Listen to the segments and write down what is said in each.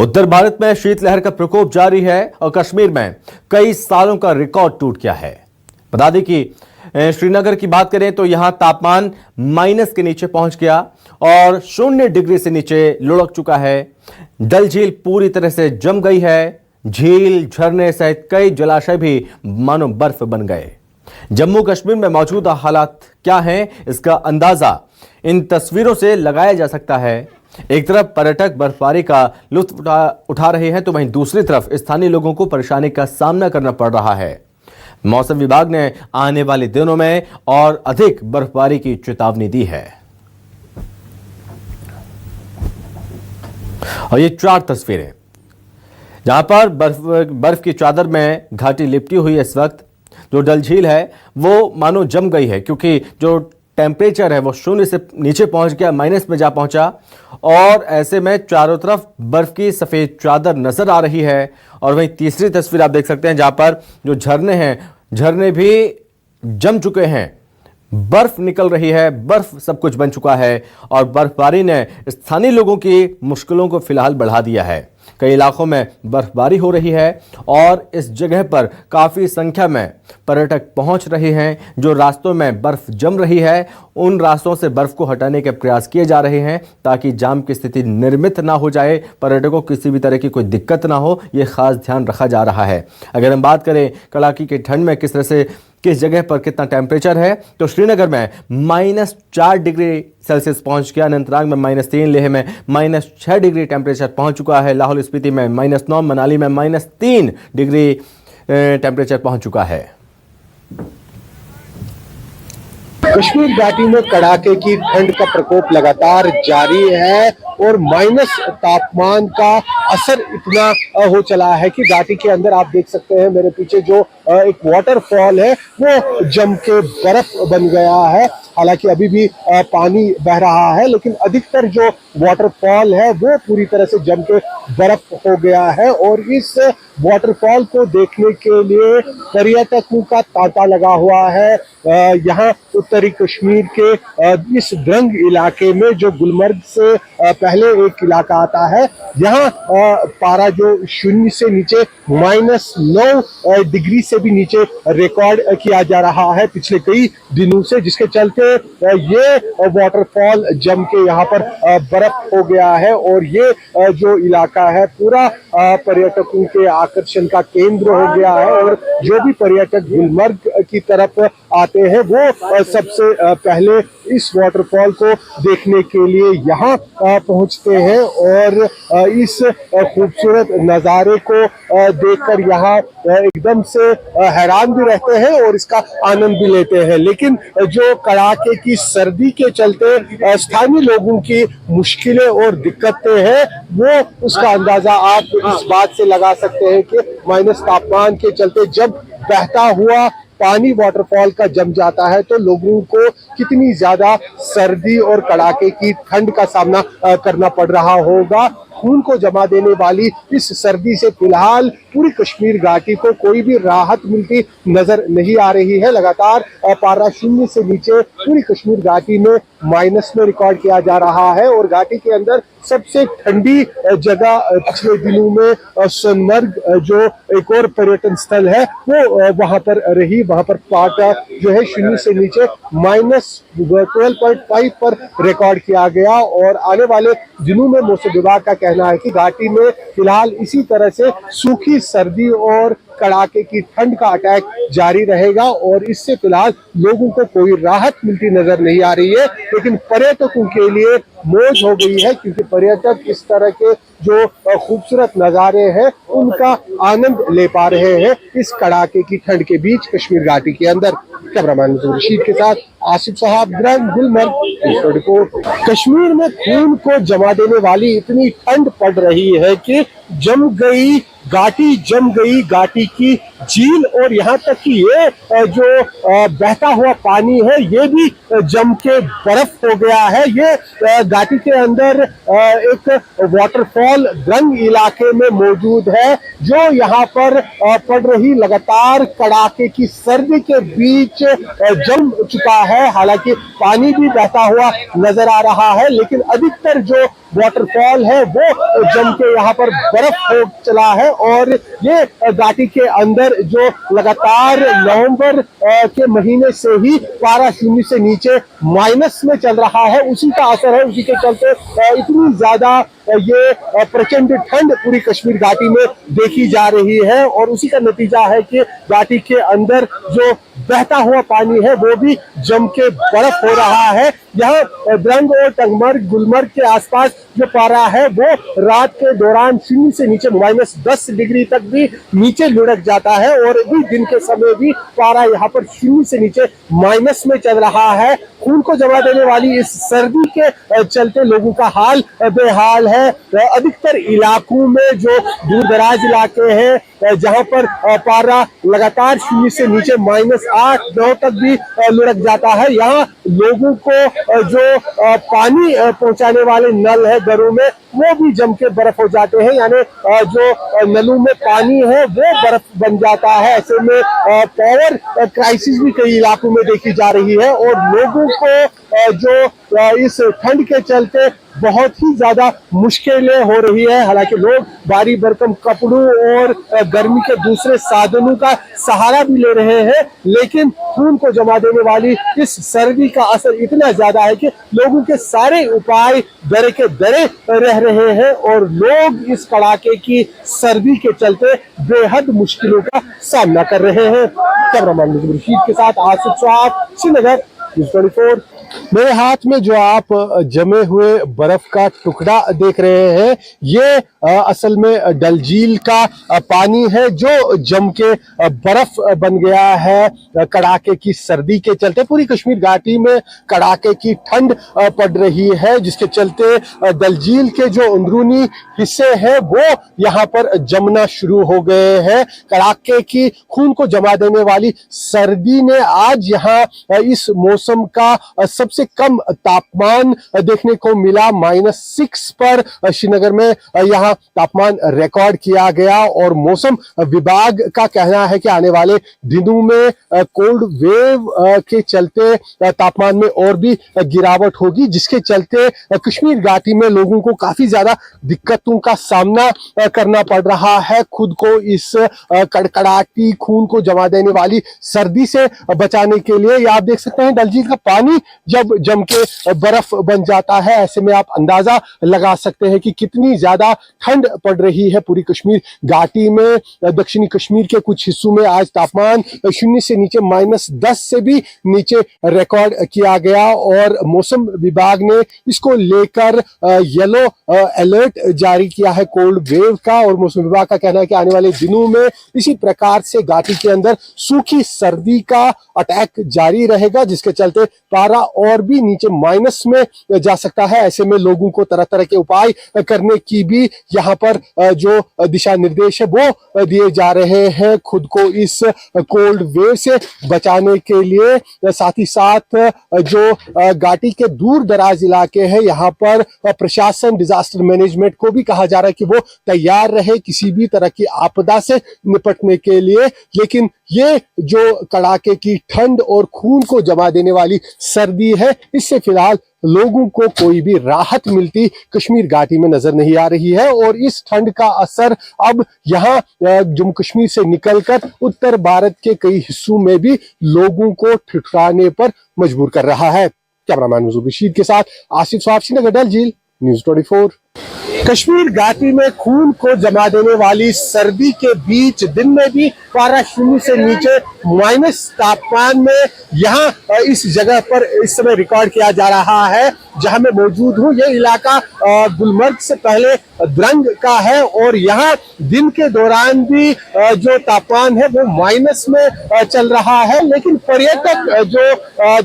उत्तर भारत में शीतलहर का प्रकोप जारी है और कश्मीर में कई सालों का रिकॉर्ड टूट गया है। बता दें कि श्रीनगर की बात करें तो यहां तापमान माइनस के नीचे पहुंच गया और 0 डिग्री से नीचे लुढ़क चुका है। डल झील पूरी तरह से जम गई है। झील, झरने सहित कई जलाशय भी मानो बर्फ बन गए। जम्मू कश्मीर में मौजूद हालात क्या हैं, इसका अंदाजा इन तस्वीरों से लगाया जा सकता है। एक तरफ पर्यटक बर्फबारी का लुत्फ उठा रहे हैं तो वहीं दूसरी तरफ स्थानीय लोगों को परेशानी का सामना करना पड़ रहा है। मौसम विभाग ने आने वाले दिनों में और अधिक बर्फबारी की चेतावनी दी है। और ये 4 तस्वीरें जहां पर बर्फ की चादर में घाटी लिपटी हुई है। इस वक्त जो डल झील है वो मानो जम गई है, क्योंकि जो टेम्परेचर है वो 0 से नीचे पहुंच गया, माइनस में जा पहुंचा। और ऐसे में चारों तरफ बर्फ की सफेद चादर नजर आ रही है। और वहीं तीसरी तस्वीर आप देख सकते हैं जहां पर जो झरने हैं, झरने भी जम चुके हैं, बर्फ निकल रही है, बर्फ सब कुछ बन चुका है। और बर्फबारी ने स्थानीय लोगों की मुश्किलों को फिलहाल बढ़ा दिया है। कई इलाकों में बर्फबारी हो रही है और इस जगह पर काफ़ी संख्या में पर्यटक पहुंच रहे हैं। जो रास्तों में बर्फ जम रही है उन रास्तों से बर्फ को हटाने के प्रयास किए जा रहे हैं ताकि जाम की स्थिति निर्मित ना हो जाए, पर्यटकों को किसी भी तरह की कोई दिक्कत ना हो, ये खास ध्यान रखा जा रहा है। अगर हम बात करें कड़ाके की ठंड में किस तरह से किस जगह पर कितना टेम्परेचर है तो श्रीनगर में -4 डिग्री सेल्सियस पहुंच गया, अनंतनाग में -3, लेह में -6 डिग्री टेम्परेचर पहुंच चुका है, लाहौल स्पीति में -9, मनाली में -3 डिग्री टेम्परेचर पहुंच चुका है। कश्मीर घाटी में कड़ाके की ठंड का प्रकोप लगातार जारी है और माइनस तापमान का असर इतना हो चला है कि घाटी के अंदर आप देख सकते हैं मेरे पीछे जो एक वाटरफॉल है वो जम के बर्फ बन गया है। हालांकि अभी भी पानी बह रहा है, लेकिन अधिकतर जो वाटरफॉल है वो पूरी तरह से जम के बर्फ हो गया है। और इस वाटरफॉल को देखने के लिए पर्यटकों का तांता लगा हुआ है। यहाँ उत्तरी कश्मीर के इस द्रंग इलाके में जो गुलमर्ग से पहले एक इलाका आता है, यहाँ पारा जो 0 से नीचे -9 डिग्री से भी नीचे रिकॉर्ड किया जा रहा है पिछले कई दिनों से, जिसके चलते ये वाटरफॉल जम के यहाँ पर बर्फ हो गया है। और ये जो इलाका है पूरा पर्यटकों के आकर्षण का केंद्र हो गया है। और जो भी पर्यटक गुलमर्ग की तरफ आते हैं वो सबसे पहले इस वाटरफॉल को देखने के लिए यहाँ पहुँचते हैं और इस खूबसूरत नज़ारे को देखकर यहाँ एकदम से हैरान भी रहते हैं और इसका आनंद भी लेते हैं। लेकिन जो कड़ाके की सर्दी के चलते स्थानीय लोगों की मुश्किलें और दिक्कतें हैं वो उसका अंदाजा आप इस बात से लगा सकते हैं कि माइनस तापमान के चलते जब बहता हुआ पानी वाटरफॉल का जम जाता है तो लोगों को कितनी ज्यादा सर्दी और कड़ाके की ठंड का सामना करना पड़ रहा होगा। खून को जमा देने वाली इस सर्दी से फिलहाल पूरी कश्मीर घाटी को कोई भी राहत मिलती नजर नहीं आ रही है। लगातार पारा 0 से नीचे पूरी कश्मीर घाटी में माइनस में रिकॉर्ड किया जा रहा है। और घाटी के अंदर सबसे ठंडी जगह पिछले दिनों में सोनमर्ग जो एक और पर्यटन स्थल है वो वहां पर रही। वहां पर पारा जो है 0 से नीचे -12.5 पर रिकॉर्ड किया गया। और आने वाले दिनों में मौसम विभाग का कहना है कि घाटी में फिलहाल इसी तरह से सूखी सर्दी और कड़ाके की ठंड का अटैक जारी रहेगा और इससे फिलहाल लोगों को कोई राहत मिलती नजर नहीं आ रही है। लेकिन पर्यटकों के लिए मौज हो गई है, क्योंकि पर्यटक इस तरह के जो खूबसूरत नज़ारे हैं उनका आनंद ले पा रहे हैं इस कड़ाके की ठंड के बीच कश्मीर घाटी के अंदर। कैमरामैन रशीद के साथ आसिफ साहब, गुलमर्ग रिपोर्ट। कश्मीर में खून को जमा देने वाली इतनी ठंड पड़ रही है कि जम गई घाटी की झील और यहाँ तक कि ये जो बहता हुआ पानी है ये भी जम के बर्फ हो गया है। ये घाटी के अंदर एक वाटरफॉल द्रंग इलाके में मौजूद है जो यहाँ पर पड़ रही लगातार कड़ाके की सर्दी के बीच जम चुका है। हालांकि पानी भी बहता हुआ नजर आ रहा है, लेकिन अधिकतर जो वाटरफॉल है वो जम के यहाँ पर बर्फ हो चला है। और ये घाटी के अंदर जो लगातार नवंबर के महीने से ही पारा शून्य से नीचे माइनस में चल रहा है, उसी का असर है। उसी के चलते इतनी ज्यादा ये प्रचंड ठंड पूरी कश्मीर घाटी में देखी जा रही है। और उसी का नतीजा है कि घाटी के अंदर जो बहता हुआ पानी है वो भी जम के बर्फ हो रहा है। यहाँ द्रंग और टंगमर्ग गुलमर्ग के आसपास जो पारा है वो रात के दौरान शून्य से नीचे -10 डिग्री तक भी नीचे लुढ़क जाता है। और अभी दिन के समय भी पारा यहाँ पर शून्य से नीचे माइनस में चल रहा है। खून को जमा देने वाली इस सर्दी के चलते लोगों का हाल बेहाल है। अधिकतर इलाकों में जो दूर दराज इलाके हैं जहां पर पारा लगातार शून्य से नीचे -8, -9 तक भी लुढ़क जाता है, यहाँ लोगों को जो पानी पहुंचाने वाले नल है घरों में वो भी जम के बर्फ हो जाते हैं। यानी जो नलों में पानी है वो बर्फ बन जाता है। ऐसे में पावर क्राइसिस भी कई इलाकों में देखी जा रही है। और लोगों को जो इस ठंड के चलते बहुत ही ज्यादा मुश्किलें हो रही है। हालांकि लोग भारी भरकम कपड़ों और गर्मी के दूसरे साधनों का सहारा भी ले रहे हैं, लेकिन खून को जमा देने वाली इस सर्दी का असर इतना ज्यादा है कि लोगों के सारे उपाय दरे के दरे रह रहे हैं। और लोग इस कड़ाके की सर्दी के चलते बेहद मुश्किलों का सामना कर रहे हैं। कैमरामैन रशीद के साथ आसिफ साहब, श्रीनगर, न्यूज़ 24। मेरे हाथ में जो आप जमे हुए बर्फ का टुकड़ा देख रहे हैं ये असल में डल झील का पानी है जो जम के बर्फ बन गया है कड़ाके की सर्दी के चलते। पूरी कश्मीर घाटी में कड़ाके की ठंड पड़ रही है, जिसके चलते डल झील के जो अंदरूनी हिस्से हैं वो यहाँ पर जमना शुरू हो गए हैं। कड़ाके की खून को जमा देने वाली सर्दी ने आज यहाँ इस मौसम का सबसे कम तापमान देखने को मिला। -6 पर श्रीनगर में यहाँ तापमान रिकॉर्ड किया गया। और मौसम विभाग का कहना है कि आने वाले दिनों में कोल्ड वेव के चलते तापमान में और भी गिरावट होगी, जिसके चलते कश्मीर घाटी में लोगों को काफी ज्यादा दिक्कतों का सामना करना पड़ रहा है। खुद को इस कड़कड़ाती खून को जमा देने वाली सर्दी से बचाने के लिए ये आप देख सकते हैं डल झील का पानी जब जम के बर्फ बन जाता है, ऐसे में आप अंदाजा लगा सकते हैं कि कितनी ज्यादा ठंड पड़ रही है पूरी कश्मीर घाटी में। दक्षिणी कश्मीर के कुछ हिस्सों में आज तापमान शून्य से नीचे -10 से भी नीचे रिकॉर्ड किया गया। और मौसम विभाग ने इसको लेकर येलो अलर्ट जारी किया है कोल्ड वेव का। और मौसम विभाग का कहना है कि आने वाले दिनों में इसी प्रकार से घाटी के अंदर सूखी सर्दी का अटैक जारी रहेगा, जिसके चलते पारा और भी नीचे माइनस में जा सकता है। ऐसे में लोगों को तरह तरह के उपाय करने की भी यहाँ पर जो दिशा निर्देश है वो दिए जा रहे हैं खुद को इस कोल्ड वेव से बचाने के लिए। साथ ही साथ जो घाटी के दूर दराज इलाके हैं यहाँ पर प्रशासन डिजास्टर मैनेजमेंट को भी कहा जा रहा है कि वो तैयार रहे किसी भी तरह की आपदा से निपटने के लिए। लेकिन ये जो कड़ाके की ठंड और खून को जमा देने वाली सर्दी है, इससे फिलहाल लोगों को कोई भी राहत मिलती कश्मीर घाटी में नजर नहीं आ रही है। और इस ठंड का असर अब यहाँ जम्मू कश्मीर से निकलकर उत्तर भारत के कई हिस्सों में भी लोगों को ठिठुराने पर मजबूर कर रहा है। कैमरामैन रशीद के साथ आसिफ साहब, श्रीनगर, डल झील, न्यूज़ 24। कश्मीर घाटी में खून को जमा देने वाली सर्दी के बीच दिन में भी पारा शून्य से नीचे माइनस तापमान में यहाँ इस जगह पर इस समय रिकॉर्ड किया जा रहा है जहां मैं मौजूद हूँ। ये इलाका गुलमर्ग से पहले द्रंग का है और यहाँ दिन के दौरान भी जो तापमान है वो माइनस में चल रहा है। लेकिन पर्यटक जो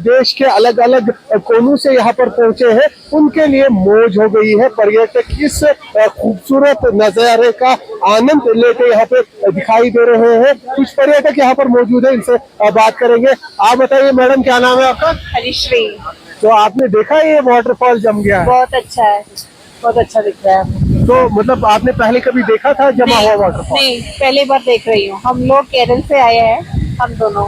देश के अलग अलग कोनों से यहाँ पर पहुंचे हैं उनके लिए मौज हो गई है। पर्यटक इस खूबसूरत नजारे का आनंद लेते यहाँ पे दिखाई दे रहे हैं। कुछ पर्यटक यहाँ पर मौजूद है, इनसे बात करेंगे। आप बताइए मैडम, क्या नाम है आपका? हरीश्री। तो आपने देखा ये वाटरफॉल जम गया है? बहुत अच्छा है, बहुत अच्छा दिख रहा है। तो मतलब आपने पहले कभी देखा था जमा हुआ वाटरफॉल? नहीं, पहली बार देख रही हूँ। हम लोग केरल से आए हैं, हम दोनों।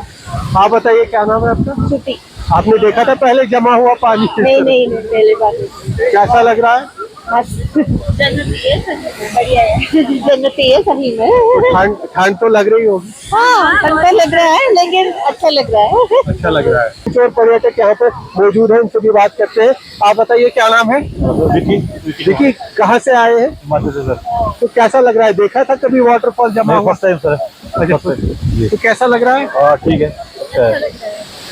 आप बताइए क्या नाम है आपका? श्रुति। आपने देखा था पहले जमा हुआ पानी? नहीं नहीं नहीं, पहली बार देखी। कैसा लग रहा है? मस्त, जन्नती है, बढ़िया है। जन्नती है सही में। ठंड ठंड तो लग रही होगी। हाँ, ठंडा लग रहा है लेकिन अच्छा लग रहा है। अच्छा लग रहा है। कुछ और पर्यटक यहाँ पे मौजूद हैं, उनसे भी बात करते हैं। आप बताइए क्या नाम है? विकी। कहाँ से आए हैं? मध्य से सर। तो कैसा लग रहा है? देखा था कभी वाटरफॉल जमा हुआ? First time sir. अच्छा, तो कैसा लग रहा है? ठीक है, अच्छा है।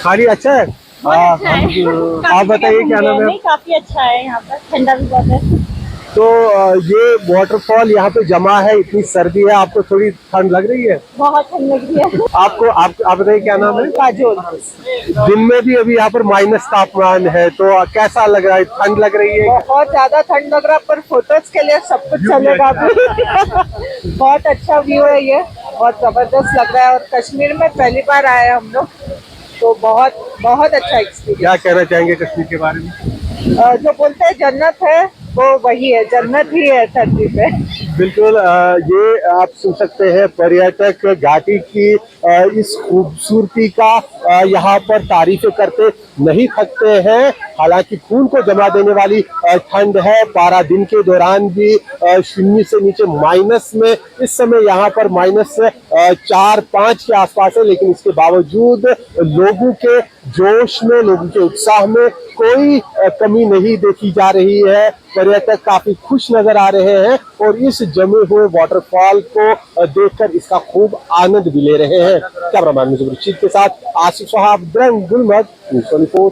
खाली अच्छा है? आप बताइए क्या नाम है? नहीं, काफी अच्छा है यहाँ पर, ठंडा भी बहुत है। तो ये वाटरफॉल यहाँ पे जमा है, इतनी सर्दी है, आपको थोड़ी ठंड लग रही है? बहुत ठंड लग रही है। आपको आप बताइए क्या नाम है? काजोल। दिन में भी अभी यहाँ पर माइनस तापमान है, तो कैसा लग रहा है? ठंड लग रही है? बहुत ज्यादा ठंड लग रहा है, पर फोटोज के लिए सब कुछ चलेगा अभी। बहुत अच्छा व्यू है ये, बहुत जबरदस्त लग रहा है। और कश्मीर में पहली बार आए हैं हम लोग, तो बहुत बहुत अच्छा एक्सपीरियंस। क्या कहना चाहेंगे कश्मीर के बारे में? जो बोलते हैं जन्नत है, वो वही है, जन्नत ही है धरती पे। बिल्कुल, ये आप सुन सकते हैं पर्यटक घाटी की इस खूबसूरती का यहाँ पर तारीफें करते नहीं थकते हैं। हालांकि खून को जमा देने वाली ठंड है, पारा दिन के दौरान भी शून्य से नीचे माइनस में, इस समय यहाँ पर माइनस 4-5 के आसपास है, लेकिन इसके बावजूद लोगों के जोश में, लोगों के उत्साह में कोई कमी नहीं देखी जा रही है। पर्यटक काफी खुश नजर आ रहे हैं और इस जमे हुए वाटरफॉल को देखकर इसका खूब आनंद भी ले रहे हैं। कैमरामैन मुझे के साथ आसिफ साहब, गुलमर्ग, न्यूज़ 24।